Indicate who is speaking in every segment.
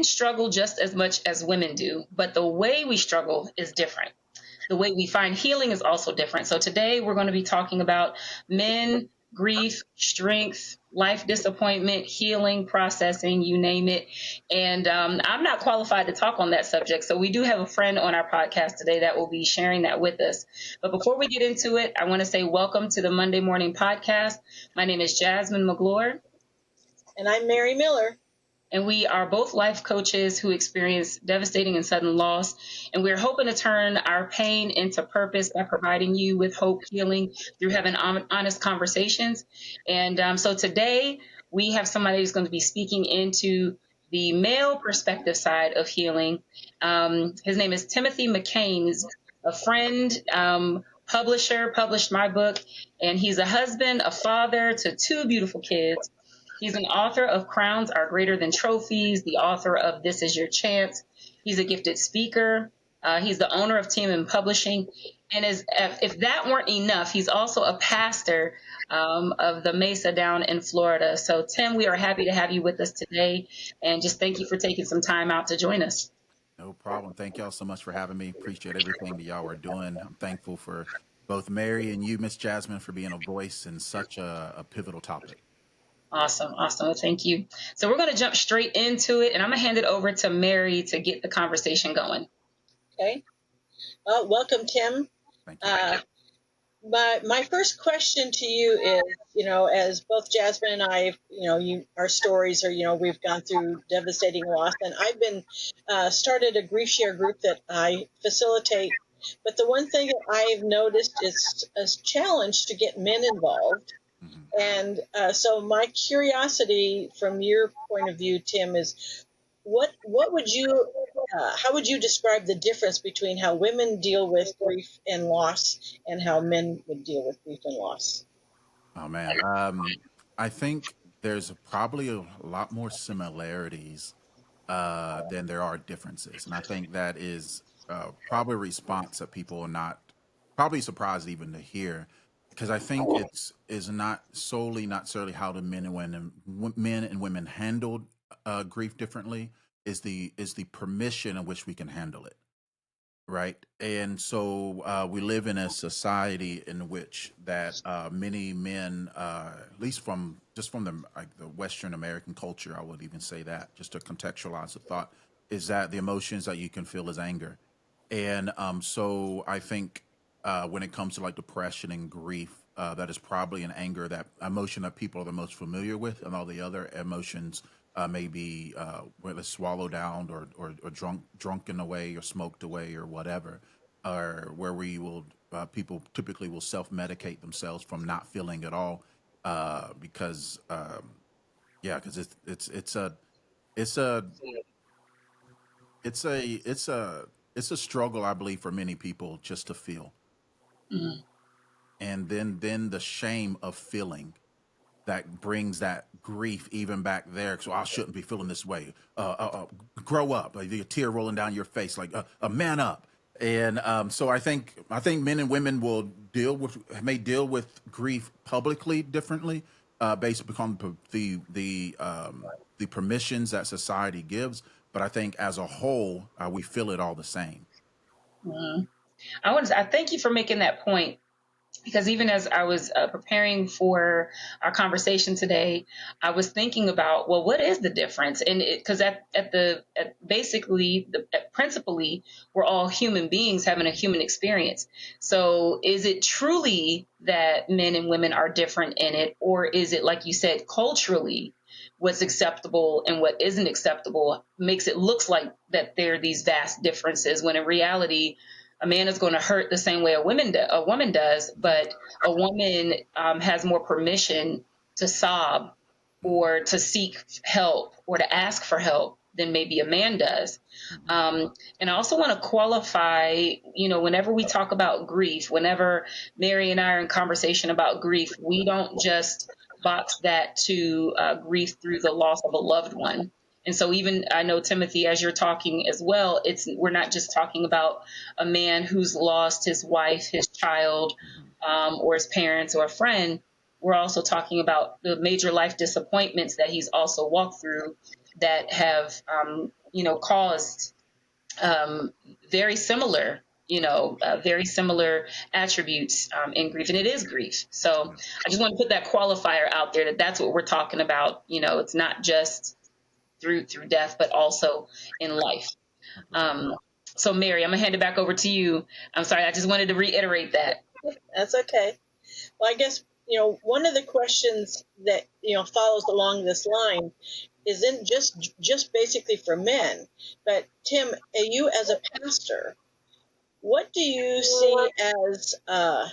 Speaker 1: men struggle just as much as women do, but the way we struggle is different. The way we find healing is also different. So today we're going to be talking about men, grief, strength, life disappointment, healing, processing, you name it. And I'm not qualified to talk on that subject. So we do have a friend on our podcast today that will be sharing that with us. But before we get into it, I want to say welcome to the Monday Morning Podcast. My name is Jasmine McGlure.
Speaker 2: And I'm Mary Miller.
Speaker 1: And we are both life coaches who experience devastating and sudden loss. And we're hoping to turn our pain into purpose by providing you with hope, healing through having honest conversations. And so today we have somebody who's going to be speaking into the male perspective side of healing. His name is Timothy McCain. He's a friend, publisher, published my book, and he's a husband, a father to two beautiful kids. He's an author of Crowns Are Greater Than Trophies, the author of This Is Your Chance. He's a gifted speaker. He's the owner of Team and Publishing. And if that weren't enough, he's also a pastor of the Mesa down in Florida. So, Tim, we are happy to have you with us today. And just thank you for taking some time out to join us.
Speaker 3: No problem. Thank y'all so much for having me. Appreciate everything that y'all are doing. I'm thankful for both Mary and you, Miss Jasmine, for being a voice in such a pivotal topic.
Speaker 1: Awesome. Well, thank you. So we're going to jump straight into it, and I'm going to hand it over to Mary to get the conversation going.
Speaker 2: Okay. Well, welcome, Tim.
Speaker 3: Thank you.
Speaker 2: My first question to you is, as both Jasmine and I, our stories are, we've gone through devastating loss, and I've been started a grief share group that I facilitate. But the one thing that I've noticed is a challenge to get men involved. And so my curiosity from your point of view, Tim, is what would you, how would you describe the difference between how women deal with grief and loss and how men would deal with grief and loss?
Speaker 3: Oh, man. I think there's probably a lot more similarities than there are differences. And I think that is probably a response that people are not probably surprised even to hear, because I think it's is not solely not necessarily how the men and women handled grief differently, is the permission in which we can handle it, right? And so we live in a society in which that many men, at least from the Western American culture, I would even say that, just to contextualize the thought, is that the emotions that you can feel is anger. And so I think when it comes to like depression and grief, that is probably an anger, that emotion that people are the most familiar with, and all the other emotions may be whether swallowed down or drunken away or smoked away or whatever, or where we will people typically will self medicate themselves from not feeling at all, because because it's a it's a it's a it's a it's a struggle, I believe, for many people just to feel,
Speaker 1: Mhm.
Speaker 3: and then the shame of feeling that brings that grief even back there. So I shouldn't be feeling this way. Grow up. Like, a tear rolling down your face, like a man up. And so I think men and women may deal with grief publicly differently, based upon the permissions that society gives. But I think as a whole, we feel it all the same.
Speaker 1: Mhm. I thank you for making that point, because even as I was preparing for our conversation today, I was thinking about, well, what is the difference? And because principally, we're all human beings having a human experience. So is it truly that men and women are different in it? Or is it, like you said, culturally, what's acceptable and what isn't acceptable makes it look like that there are these vast differences, when in reality, a man is going to hurt the same way a woman does, but a woman has more permission to sob or to seek help or to ask for help than maybe a man does. And I also want to qualify, whenever we talk about grief, whenever Mary and I are in conversation about grief, we don't just box that to grief through the loss of a loved one. And so even I know, Timothy, as you're talking as well, we're not just talking about a man who's lost his wife, his child, or his parents or a friend. We're also talking about the major life disappointments that he's also walked through that have caused um, very similar, very similar attributes in grief, and it is grief. So I just want to put that qualifier out there that that's what we're talking about. It's not just through death, but also in life.
Speaker 3: Absolutely.
Speaker 1: Um, so Mary, I'm gonna hand it back over to you. I'm sorry, I just wanted to reiterate that.
Speaker 2: That's okay. Well, I guess, one of the questions that, follows along this line isn't just basically for men, but Tim, you as a pastor, what do you see as, I'm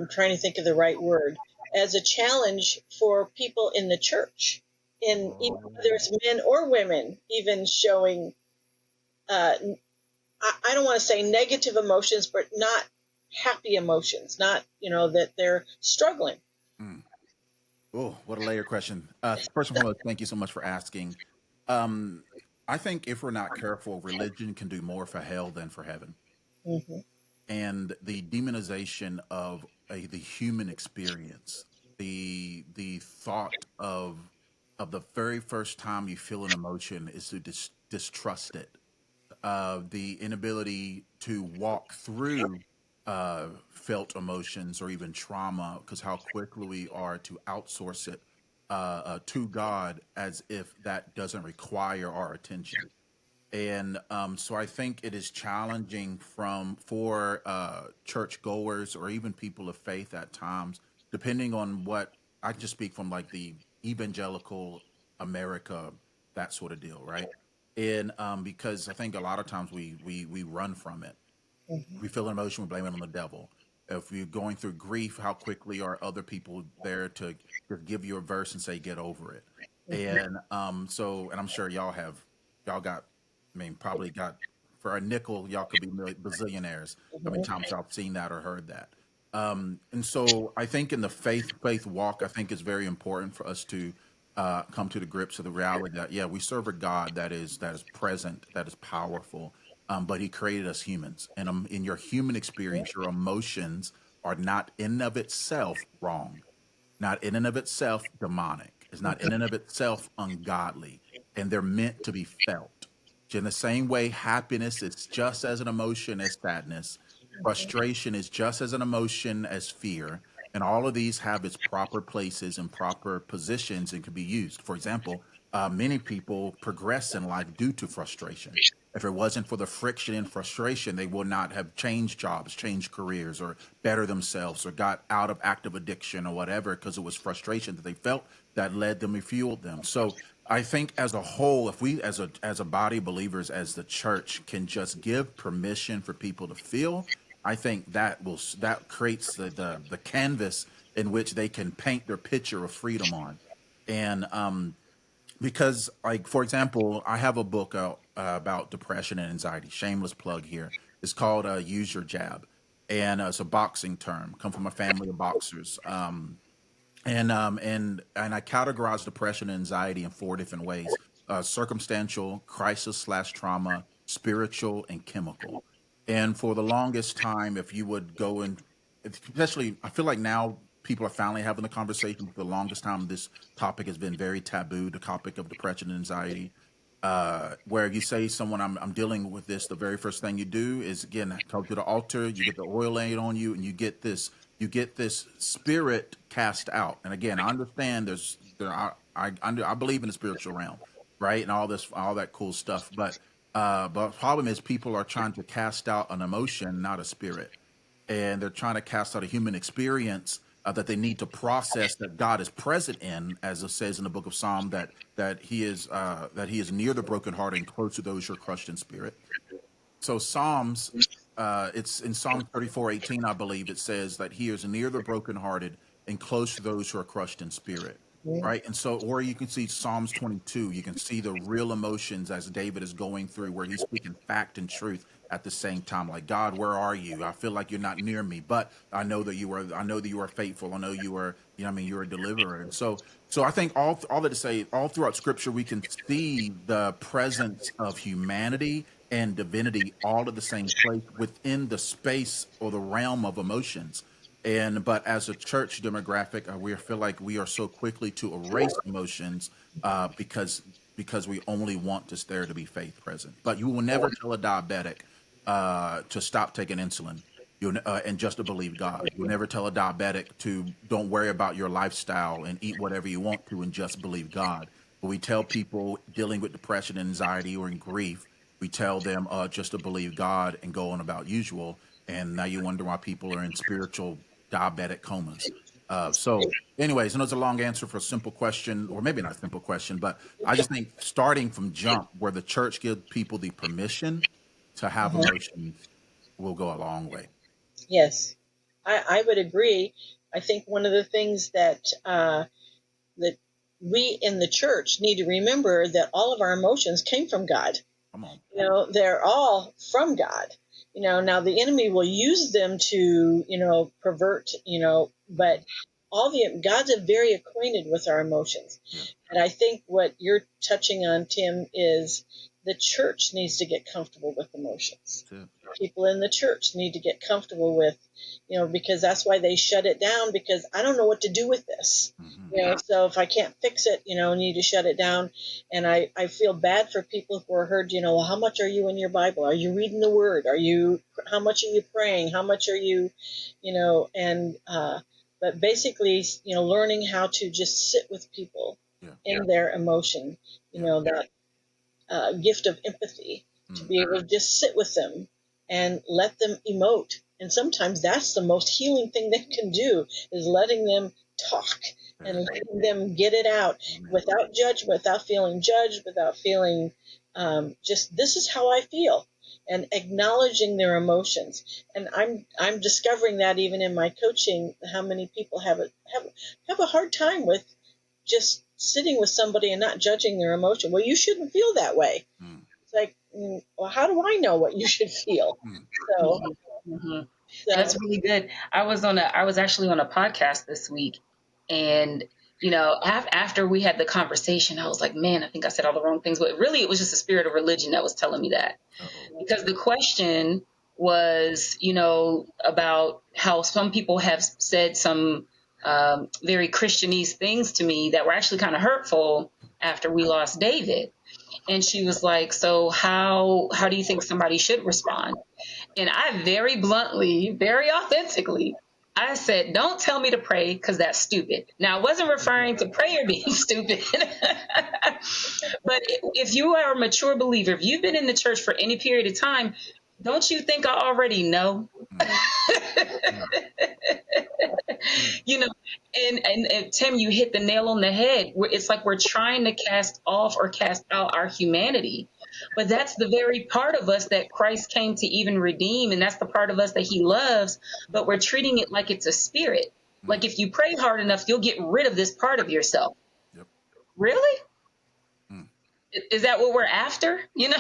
Speaker 2: trying to think of the right word, as a challenge for people in the church, whether it's men or women, even showing, I don't want to say negative emotions, but not happy emotions, not, that they're struggling.
Speaker 3: Mm. Oh, what a layered question. First and foremost, thank you so much for asking. Um, I think if we're not careful, religion can do more for hell than for heaven.
Speaker 2: Hmm.
Speaker 3: And the demonization of the human experience, the thought of the very first time you feel an emotion is to distrust it. The inability to walk through felt emotions or even trauma, because how quickly we are to outsource it to God as if that doesn't require our attention. And so I think it is challenging for church goers or even people of faith at times, depending on what I can just speak from like the evangelical America, that sort of deal, right? And because I think a lot of times we run from it.
Speaker 2: Hmm.
Speaker 3: We feel an emotion, we blame it on the devil. If you're going through grief, how quickly are other people there to just give you a verse and say, get over it? And and I'm sure y'all got, I mean, probably got for a nickel, y'all could be bazillionaires. How many
Speaker 2: Hmm.
Speaker 3: times y'all seen that or heard that? And so I think in the faith walk, I think it's very important for us to come to the grips of the reality that yeah, we serve a God that is present, that is powerful, but He created us humans, and in your human experience, your emotions are not in and of itself wrong, not in and of itself demonic. It's not in and of itself ungodly, and they're meant to be felt. In the same way, happiness is just as an emotion as sadness. Frustration is just as an emotion as fear. And all of these have its proper places and proper positions and can be used. For example, many people progress in life due to frustration. If it wasn't for the friction and frustration, they would not have changed jobs, changed careers, or better themselves, or got out of active addiction or whatever, because it was frustration that they felt that led them and fueled them. So I think as a whole, if we as a body of believers, as the church, can just give permission for people to feel, I think that creates the canvas in which they can paint their picture of freedom on. And because like for example, I have a book out about depression and anxiety, shameless plug here. It's called Use Your Jab, and it's a boxing term, come from a family of boxers. And I categorize depression and anxiety in four different ways: circumstantial, crisis slash trauma, spiritual, and chemical. And for the longest time, if you would go and especially, I feel like now people are finally having the conversation. For the longest time, this topic has been very taboo. The topic of depression and anxiety, where you say someone, I'm dealing with this, the very first thing you do is again go to the altar, you get the oil laid on you, and you get this spirit cast out. And again, I understand I believe in the spiritual realm, right, and all that cool stuff. But the problem is people are trying to cast out an emotion, not a spirit, and they're trying to cast out a human experience that they need to process, that God is present in, as it says in the book of Psalm, that He is near the brokenhearted and close to those who are crushed in spirit. So Psalms, it's in Psalm 34:18, I believe it says that He is near the brokenhearted and close to those who are crushed in spirit. Right. And so, or you can see Psalms 22, you can see the real emotions as David is going through, where he's speaking fact and truth at the same time. Like, God, where are you? I feel like you're not near me, but I know that you are faithful. I know you are, I mean, you're a deliverer. And so I think all that to say, all throughout scripture, we can see the presence of humanity and divinity all at the same place within the space or the realm of emotions. And but as a church demographic, we feel like we are so quickly to erase emotions because because we only want there to be faith present. But you will never tell a diabetic to stop taking insulin. And just to believe God. You'll never tell a diabetic to don't worry about your lifestyle and eat whatever you want to and just believe God. But we tell people dealing with depression, anxiety, or in grief, we tell them just to believe God and go on about usual. And now you wonder why people are in spiritual diabetic comas. Anyways, I know it's a long answer for a simple question, or maybe not a simple question, but I just think starting from jump, where the church gives people the permission to have
Speaker 2: Mhm.
Speaker 3: emotions, will go a long way.
Speaker 2: Yes, I would agree. I think one of the things that we in the church need to remember that all of our emotions came from God.
Speaker 3: Come on.
Speaker 2: They're all from God. Now the enemy will use them to, pervert, but God's very acquainted with our emotions.
Speaker 3: Yeah.
Speaker 2: And I think what you're touching on, Tim, is the church needs to get comfortable with emotions.
Speaker 3: That's it.
Speaker 2: People in the church need to get comfortable with, because that's why they shut it down, because I don't know what to do with this.
Speaker 3: Mm-hmm.
Speaker 2: So if I can't fix it, I need to shut it down. And I feel bad for people who are hurt, well, how much are you in your Bible? Are you reading the word? How much are you praying? How much are you, but basically, learning how to just sit with people
Speaker 3: Yeah.
Speaker 2: in their emotion,
Speaker 3: Yeah.
Speaker 2: that gift of empathy, to
Speaker 3: Mm.
Speaker 2: be able to just sit with them and let them emote. And sometimes that's the most healing thing they can do, is letting them talk and
Speaker 3: Very
Speaker 2: letting them get it out
Speaker 3: Amen.
Speaker 2: without judgment, without feeling judged, without feeling just, this is how I feel, and acknowledging their emotions. And I'm discovering that even in my coaching, how many people have a hard time with just sitting with somebody and not judging their emotion. Well, you shouldn't feel that way.
Speaker 3: Mm.
Speaker 2: It's like, well, how do I know what you should feel?
Speaker 3: Mm.
Speaker 2: So,
Speaker 1: Mm-hmm.
Speaker 2: so
Speaker 1: That's really good. I was actually on a podcast this week, and after we had the conversation, I was like, man, I think I said all the wrong things. But really, it was just the spirit of religion that was telling me that,
Speaker 3: Uh-oh.
Speaker 1: because the question was, about how some people have said some very Christianese things to me that were actually kind of hurtful after we lost David. And she was like, so how do you think somebody should respond? And I very bluntly, very authentically, I said, don't tell me to pray, because that's stupid. Now, I wasn't referring to prayer being stupid. But if you are a mature believer, if you've been in the church for any period of time, don't you think I already know?
Speaker 3: Mm. Mm. Mm.
Speaker 1: you know and Tim, you hit the nail on the head. It's like we're trying to cast off or cast out our humanity, but that's the very part of us that Christ came to even redeem, and that's the part of us that he loves, but we're treating it like it's a spirit.
Speaker 3: Mm.
Speaker 1: Like, if you pray hard enough, you'll get rid of this part of yourself.
Speaker 3: Yep.
Speaker 1: Really?
Speaker 3: Mm.
Speaker 1: Is that what we're after?
Speaker 3: Yeah.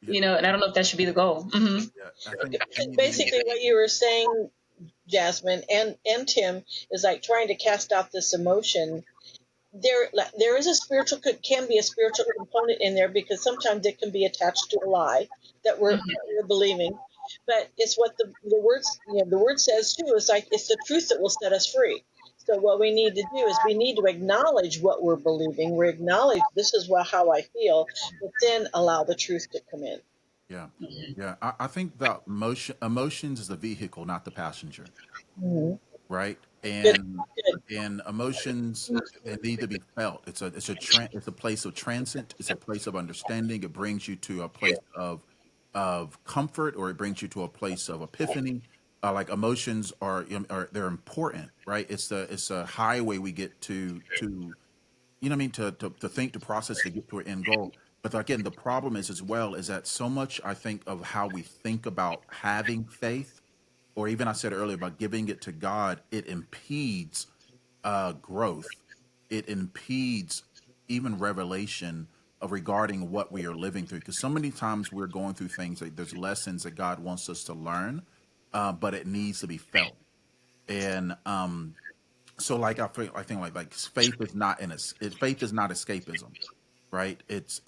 Speaker 1: And I don't know if that should be the goal. Mm-hmm.
Speaker 3: Yeah. I think
Speaker 2: I
Speaker 3: we
Speaker 2: think
Speaker 3: need to.
Speaker 2: basically what you were saying, Jasmine and Tim, is like trying to cast out this emotion. There is a spiritual, can be a spiritual component in there, because sometimes it can be attached to a lie that we're believing. But it's what the words, the word says too. It's like, it's the truth that will set us free. So what we need to do is we need to acknowledge what we're believing. We acknowledge, this is how I feel, but then allow the truth to come in.
Speaker 3: Yeah. Yeah. I think that emotions is the vehicle, not the passenger.
Speaker 2: Mm-hmm.
Speaker 3: Right.
Speaker 2: Good,
Speaker 3: And
Speaker 2: good.
Speaker 3: emotions, they need to be felt. It's a place of transit. It's a place of understanding. It brings you to a place of comfort, or it brings you to a place of epiphany. Like emotions are they're important, right? It's a highway we get to what I mean, to think, to process, to get to an end goal. But again, the problem is as well is that so much, I think, of how we think about having faith, or even I said earlier about giving it to God, it impedes growth. It impedes even revelation of regarding what we are living through. Because so many times we're going through things, like there's lessons that God wants us to learn, but it needs to be felt. And so like I think like faith is not faith is not escapism, right? It's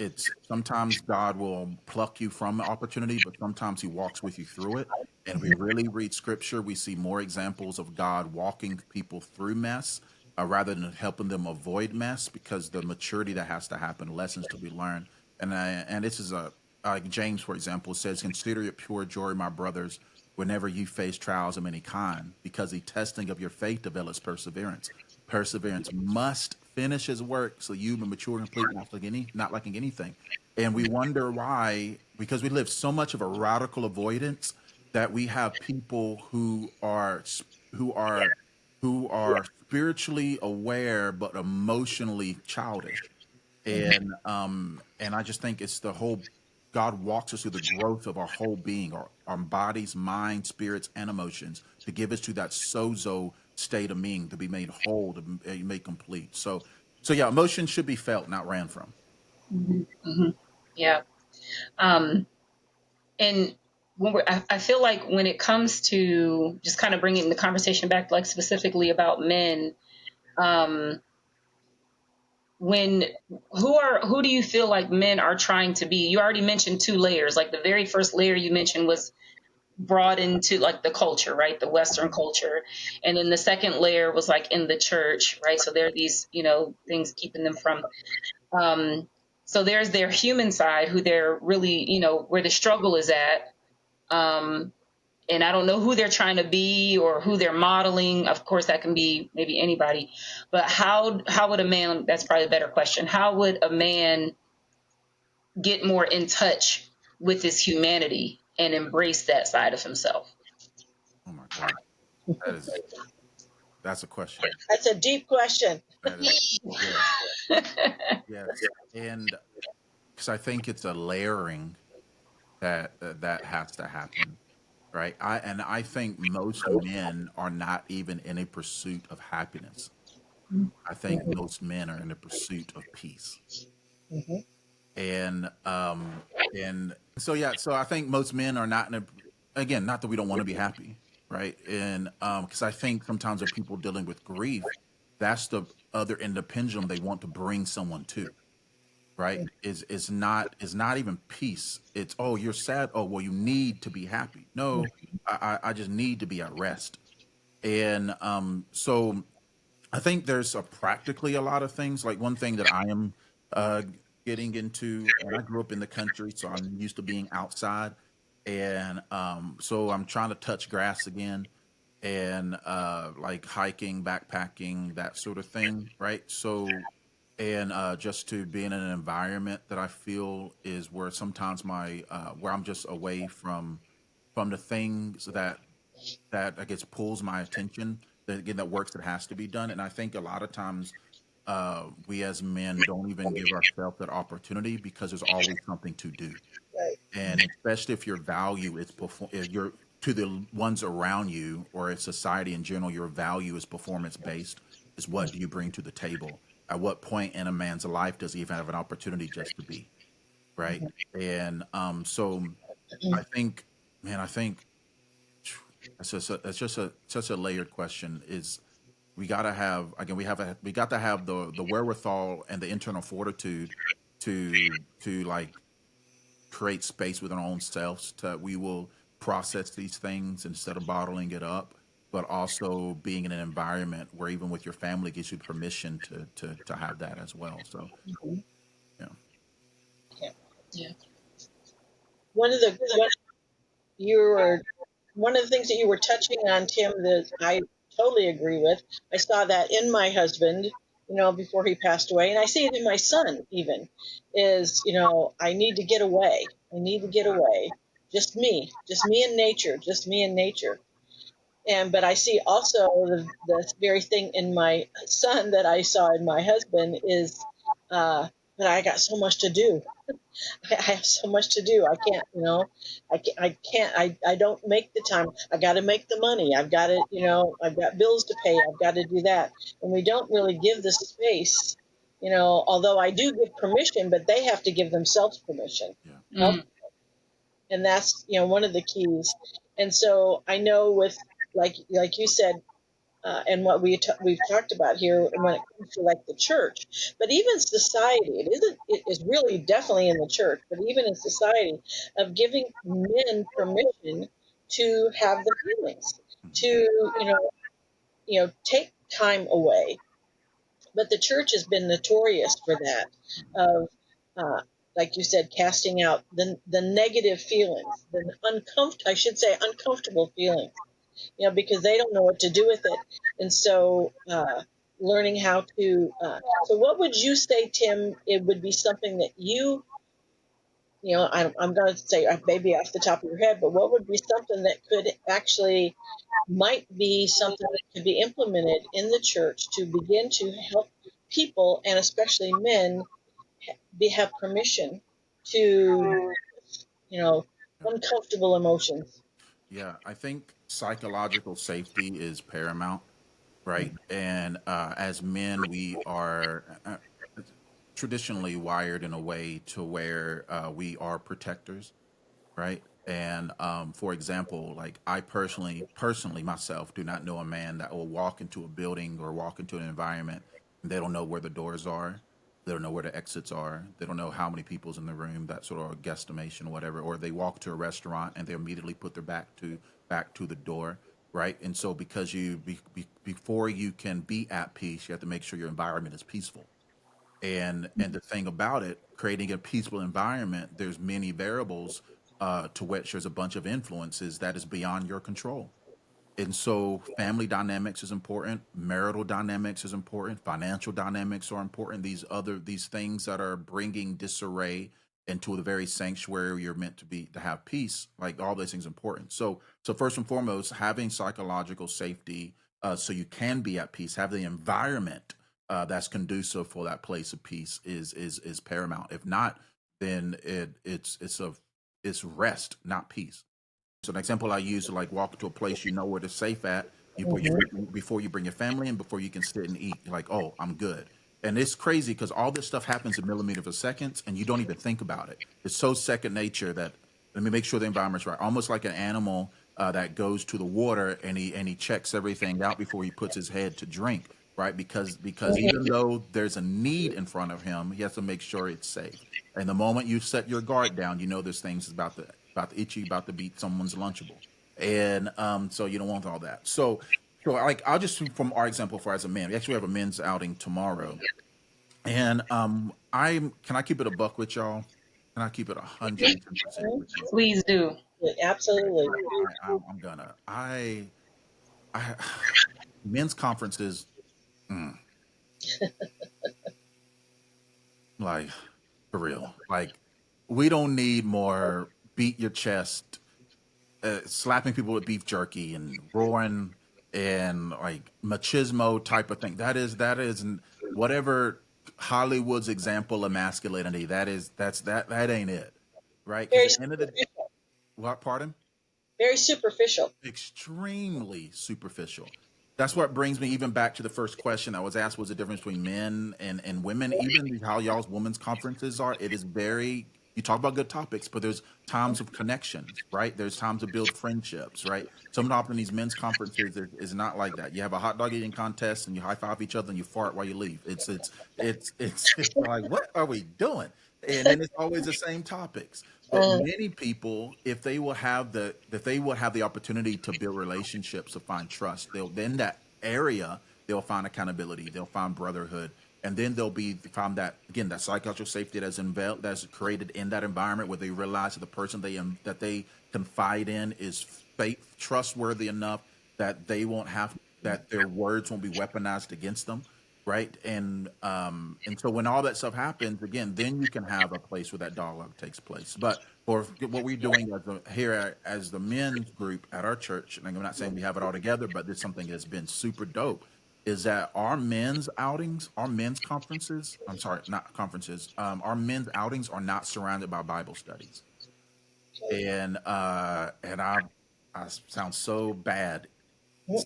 Speaker 3: sometimes God will pluck you from the opportunity, but sometimes he walks with you through it. And if we really read scripture, we see more examples of God walking people through mess rather than helping them avoid mess, because the maturity that has to happen, lessons to be learned. And this is a, like James, for example, says, "Consider it pure joy, my brothers, whenever you face trials of any kind, because the testing of your faith develops perseverance. Perseverance must finish his work, so you may mature and complete, not lacking anything." And we wonder why, because we live so much of a radical avoidance, that we have people who are who are spiritually aware but emotionally childish. And I just think it's the whole, God walks us through the growth of our whole being, our bodies, mind, spirits, and emotions, to give us to that sozo state of being, to be made whole, to be made complete. So yeah, emotions should be felt, not ran from.
Speaker 1: Hmm. Hmm. Yeah. Um, and I feel like when it comes to just kind of bringing the conversation back, like specifically about men, um, when who do you feel like men are trying to be? You already mentioned two layers. Like the very first layer you mentioned was brought into like the culture, right? The Western
Speaker 3: Mhm.
Speaker 1: culture. And then the second layer was like in the church, right? So there are these, things keeping them from, um, so there's their human side who they're really, where the struggle is at. Um, and I don't know who they're trying to be or who they're modeling. Of course, that can be maybe anybody, but how would a man, that's probably a better question. How would a man get more in touch with his humanity and embrace that side of himself?
Speaker 3: Oh my God, that is that's a question.
Speaker 2: That's a deep question.
Speaker 3: That is, yes, yes, and because I think it's a layering that has to happen, right? I think most men are not even in a pursuit of happiness. I think most men are in a pursuit of peace.
Speaker 2: Hmm.
Speaker 3: And so yeah, so I think most men are not in a, again, not that we don't want to be happy, right? And because I think sometimes with people dealing with grief, that's the other end of the pendulum they want to bring someone to, right? Is not even peace. It's, oh, you're sad. Oh, well, you need to be happy. No, I just need to be at rest. And so I think there's practically a lot of things. Like one thing that I am uh, getting into, and I grew up in the country, so I'm used to being outside, and so I'm trying to touch grass again, and like hiking, backpacking, that sort of thing, right? So, and just to be in an environment that I feel is where sometimes where I'm just away from the things that I guess pulls my attention. That again, that works that has to be done, and I think a lot of times we as men don't even give ourselves that opportunity because there's always something to do,
Speaker 2: Right.
Speaker 3: and especially if your value is if you're to the ones around you or in society in general, your value is performance based. Is what do you bring to the table? At what point in a man's life does he even have an opportunity just to be right? And so I think, man, I think that's just a such a layered question. Is we gotta have, again, we got to have the wherewithal and the internal fortitude to like create space within our own selves, to we will process these things instead of bottling it up, but also being in an environment where even with your family gives you permission to have that as well. So
Speaker 2: Mhm.
Speaker 3: yeah.
Speaker 2: Yeah.
Speaker 1: Yeah.
Speaker 2: One of the what you were one of the things that you were touching on, Tim, that I totally agree with. I saw that in my husband, before he passed away, and I see it in my son even. Is I need to get away. I need to get away. Just me and nature, just me and nature. And but I see also the very thing in my son that I saw in my husband is that I got so much to do. I have so much to do. I can't, I don't make the time. I got to make the money. I've got to, I've got bills to pay. I've got to do that. And we don't really give the space, although I do give permission, but they have to give themselves permission.
Speaker 3: Yeah.
Speaker 1: Mm.
Speaker 2: And that's, one of the keys. And so I know with, like you said, and what we've talked about here when it comes to like the church, but even society, it is really definitely in the church, but even in society, of giving men permission to have the feelings, to
Speaker 3: Mhm.
Speaker 2: take time away. but the church has been notorious for that, of uh, like you said, casting out the negative feelings, the I should say uncomfortable feelings, because they don't know what to do with it. And so, learning how to, so what would you say, Tim? It would be something that I'm going to say maybe off the top of your head, but what would be something that could actually might be something that could be implemented in the church to begin to help people, and especially men, have permission to, you know, uncomfortable emotions.
Speaker 3: Yeah, I think psychological safety is paramount, right? And as men, we are traditionally wired in a way to where we are protectors, right? And for example, like I personally myself do not know a man that will walk into a building or walk into an environment and they don't know where the doors are, they don't know where the exits are, they don't know how many people's in the room, that sort of guesstimation or whatever. Or they walk to a restaurant and they immediately put their back to the door, right? And so because before you can be at peace, you have to make sure your environment is peaceful. And the thing about it, creating a peaceful environment, there's many variables to which there's a bunch of influences that is beyond your control. And so family dynamics is important, marital dynamics is important, financial dynamics are important. These things that are bringing disarray into the very sanctuary you're meant to be to have peace, like all those things important. So first and foremost, having psychological safety so you can be at peace, have the environment that's conducive for that place of peace is paramount. If not, then it's rest, not peace. So an example I use is like walk to a place you know where to safe at. Before you bring your family in, before you can sit and eat. You're like, oh, I'm good. And it's crazy because all this stuff happens in millimeters of seconds, and you don't even think about it. It's so second nature that let me make sure the environment's right. Almost like an animal that goes to the water and he checks everything out before he puts his head to drink, right? Because even though there's a need in front of him, he has to make sure it's safe. And the moment you set your guard down, you know there's things about to itchy, about to beat someone's lunchable, and so you don't want all that. So like I'll just from our example for as a man, we actually have a men's outing tomorrow, and I'm can I keep it a buck with y'all? Can I keep it 110% with you?
Speaker 1: Please do.
Speaker 2: Absolutely.
Speaker 3: I'm gonna I men's conferences, mm, like for real, like we don't need more beat your chest slapping people with beef jerky and roaring and like machismo type of thing. That is whatever Hollywood's example of masculinity. That ain't it, right? Because
Speaker 2: Very
Speaker 3: at the end of the
Speaker 2: superficial.
Speaker 3: what? Pardon?
Speaker 2: Very superficial.
Speaker 3: Extremely superficial. That's what brings me even back to the first question I was asked: was the difference between men and women? Even how y'all's women's conferences are, it is very. You talk about good topics, but there's times of connections, right? There's times to build friendships, right? Some often these men's conferences is not like that. You have a hot dog eating contest and you high five each other and you fart while you leave. It's like what are we doing? And then it's always the same topics. But
Speaker 2: Uh,
Speaker 3: many people, if they will have the opportunity to build relationships, to find trust, they'll then that area they'll find accountability, they'll find brotherhood, and then they'll be found that again that psychological safety that's created in that environment where they realize that the person that they confide in is faith trustworthy enough that they won't have that their words won't be weaponized against them, right? And so when all that stuff happens again, then you can have a place where that dialogue takes place. But for what we're doing here as the men's group at our church, and I'm not saying we have it all together, but there's something that's been super dope, is that our men's outings, our men's conferences, I'm sorry, not conferences, our men's outings are not surrounded by Bible studies. And I sound so bad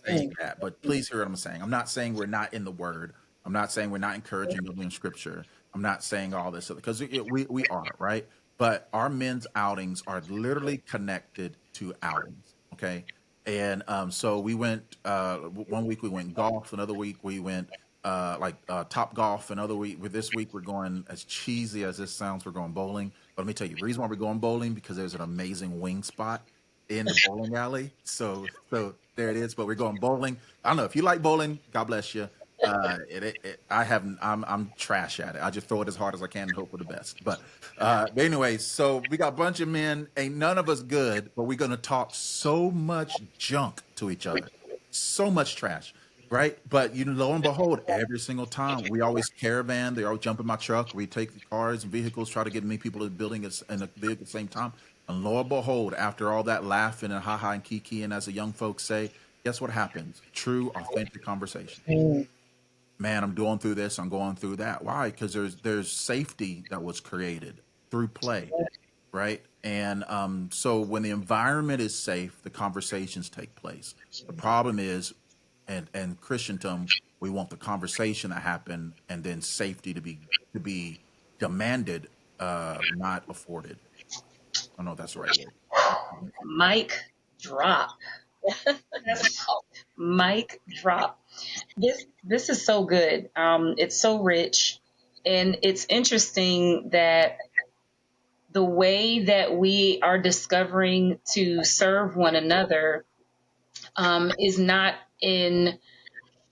Speaker 3: saying that, but please hear what I'm saying. I'm not saying we're not in the Word. I'm not saying we're not encouraging people in Scripture. I'm not saying all this because we are right. But our men's outings are literally connected to outings. Okay, and so we went. One week we went golf. Another week we went top golf. Another week with this week we're going as cheesy as this sounds. We're going bowling. But let me tell you, the reason why we're going bowling because there's an amazing wing spot in the bowling alley. So there it is. But we're going bowling. I don't know if you like bowling. God bless you. I'm trash at it. I just throw it as hard as I can and hope for the best. But anyway, so we got a bunch of men. Ain't none of us good, but we're gonna talk so much junk to each other, so much trash, right? But lo and behold, every single time we always caravan. They all jump in my truck. We take the cars and vehicles, try to get many people to the building in the vehicle at the same time. And lo and behold, after all that laughing and ha ha and kiki, and as the young folks say, guess what happens? True, authentic conversation. Man, I'm going through this, I'm going through that. Why? Because there's safety that was created through play, right? And so when the environment is safe, the conversations take place. The problem is, and Christendom, we want the conversation to happen and then safety to be demanded, not afforded. I don't know if that's the right word.
Speaker 1: Mic drop. Mic drop. This is so good. It's so rich, and it's interesting that the way that we are discovering to serve one another is not in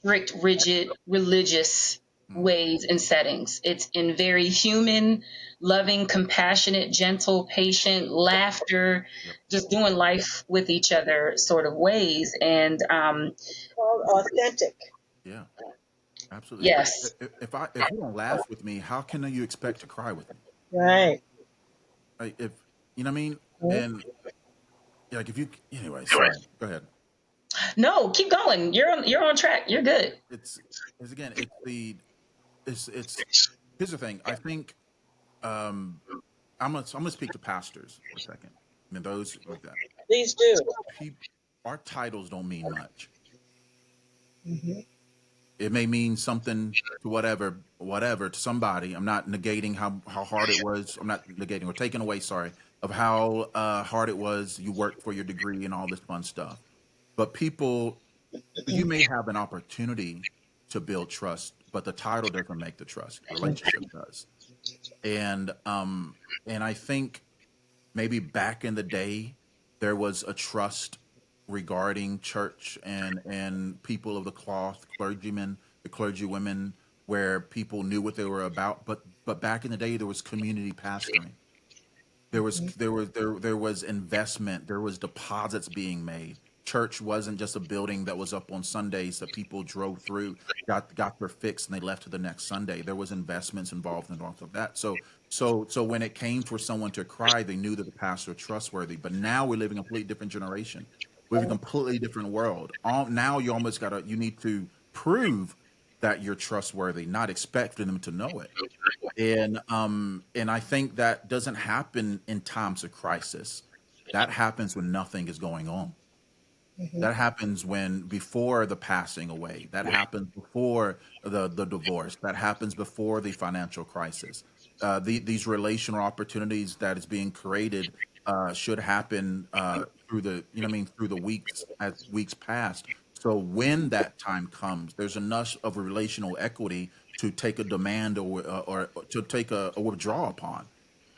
Speaker 1: strict, rigid, religious
Speaker 3: Mm,
Speaker 1: ways and settings. It's in very human, loving, compassionate, gentle, patient, laughter,
Speaker 3: yep.
Speaker 1: just doing life with each other sort of ways. And
Speaker 2: Called authentic.
Speaker 3: Yeah, absolutely.
Speaker 1: yes,
Speaker 3: If you don't laugh with me, how can you expect to cry with me?
Speaker 2: Right.
Speaker 3: Like, if you know what I mean? And like if you anyway, sorry. Go ahead.
Speaker 1: no, keep going. You're on track. You're good.
Speaker 3: It's again, it's here's the thing. I think um I'm gonna speak to pastors for a second. I mean those like that.
Speaker 2: Please do.
Speaker 3: People, our titles don't mean much.
Speaker 2: Hmm.
Speaker 3: It may mean something to whatever to somebody. I'm not negating how hard it was. I'm not negating or taking away, sorry, of how hard it was. You worked for your degree and all this fun stuff. But people, you may have an opportunity to build trust, but the title doesn't make the trust. The relationship does. And I think maybe back in the day there was a trust regarding church and people of the cloth, clergymen, the clergywomen, where people knew what they were about. But back in the day there was community pastoring. There was investment, there was deposits being made. Church wasn't just a building that was up on Sundays that people drove through, got their fix, and they left to the next Sunday. There was investments involved in all of that. So when it came for someone to cry, they knew that the pastor was trustworthy. But now we live in a completely different generation. We have a completely different world. Now you need to prove that you're trustworthy, not expect for them to know it. And I think that doesn't happen in times of crisis. That happens when nothing is going on.
Speaker 2: Hmm.
Speaker 3: That happens when before the passing away. That happens before the divorce. That happens before the financial crisis. These relational opportunities that is being created should happen through the you know what I mean through the weeks as weeks past. So when that time comes, there's enough of a relational equity to take a demand or to take a withdrawal upon.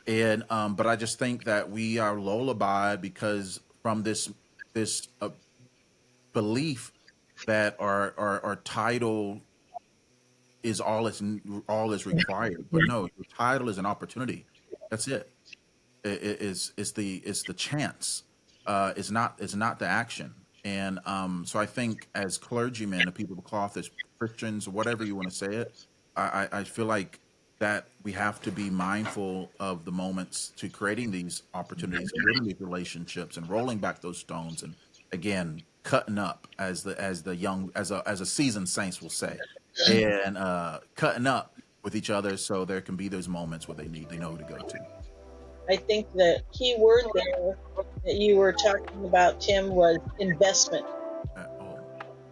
Speaker 3: And but I just think that we are lullaby because from this belief that our title is all is required. But no, your title is an opportunity. That's it. It's the chance. It's not the action. And so I think as clergymen, the people of the cloth, as Christians, or whatever you want to say it, I feel like that we have to be mindful of the moments to creating these opportunities and building these relationships and rolling back those stones and again cutting up as the young as a seasoned saints will say and cutting up with each other so there can be those moments where they know who to go to.
Speaker 2: I think the key word there that you were talking about, Tim, was investment.
Speaker 3: Oh,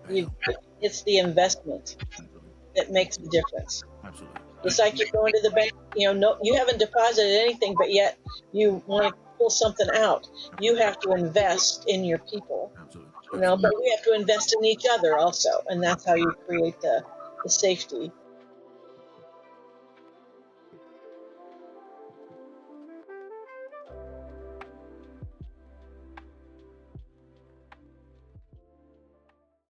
Speaker 2: You,
Speaker 3: bam.
Speaker 2: it's the investment
Speaker 3: Absolutely.
Speaker 2: that makes the difference.
Speaker 3: Absolutely.
Speaker 2: It's like you're going to the bank, no, you haven't deposited anything, but yet you want to pull something out. You have to invest in your people,
Speaker 3: Absolutely.
Speaker 2: but
Speaker 3: Absolutely.
Speaker 2: we have to invest in each other also. And that's how you create the safety.